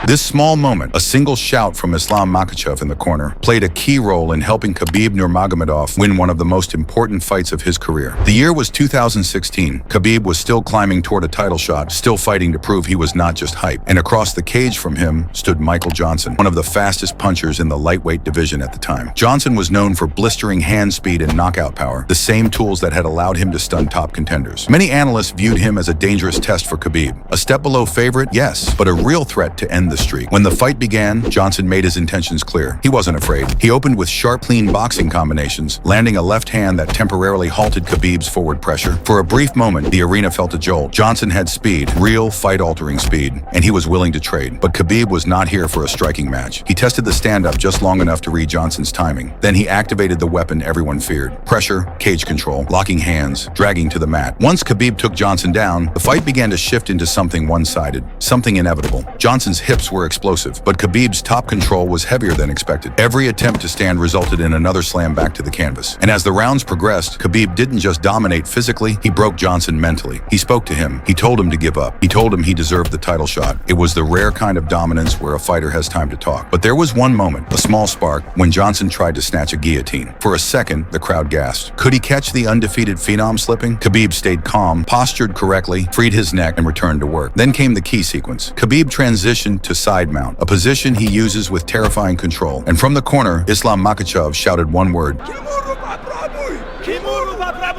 This small moment, a single shout from Islam Makhachev in the corner, played a key role in helping Khabib Nurmagomedov win one of the most important fights of his career. The year was 2016. Khabib was still climbing toward a title shot, still fighting to prove he was not just hype. And across the cage from him stood Michael Johnson, one of the fastest punchers in the lightweight division at the time. Johnson was known for blistering hand speed and knockout power, the same tools that had allowed him to stun top contenders. Many analysts viewed him as a dangerous test for Khabib. A step below favorite, yes, but a real threat to end the streak. When the fight began, Johnson made his intentions clear. He wasn't afraid. He opened with sharp, clean boxing combinations, landing a left hand that temporarily halted Khabib's forward pressure. For a brief moment, the arena felt a jolt. Johnson had speed, real fight-altering speed, and he was willing to trade. But Khabib was not here for a striking match. He tested the stand-up just long enough to read Johnson's timing. Then he activated the weapon everyone feared. Pressure, cage control, locking hands, dragging to the mat. Once Khabib took Johnson down, the fight began to shift into something one-sided, something inevitable. Johnson's hips were explosive, but Khabib's top control was heavier than expected. Every attempt to stand resulted in another slam back to the canvas. And as the rounds progressed, Khabib didn't just dominate physically, he broke Johnson mentally. He spoke to him. He told him to give up. He told him he deserved the title shot. It was the rare kind of dominance where a fighter has time to talk. But there was one moment, a small spark, when Johnson tried to snatch a guillotine. For a second, the crowd gasped. Could he catch the undefeated phenom slipping? Khabib stayed calm, postured correctly, freed his neck, and returned to work. Then came the key sequence. Khabib transitioned to side mount, a position he uses with terrifying control. And from the corner, Islam Makhachev shouted one word: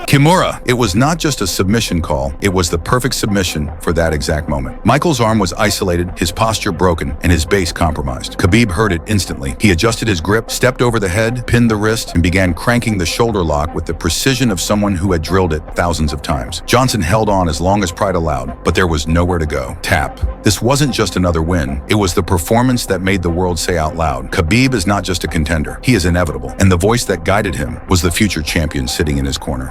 Kimura. It was not just a submission call, it was the perfect submission for that exact moment. Michael's arm was isolated, his posture broken, and his base compromised. Khabib heard it instantly. He adjusted his grip, stepped over the head, pinned the wrist, and began cranking the shoulder lock with the precision of someone who had drilled it thousands of times. Johnson held on as long as pride allowed, but there was nowhere to go. Tap. This wasn't just another win. It was the performance that made the world say out loud, Khabib is not just a contender, he is inevitable. And the voice that guided him was the future champion sitting in his corner.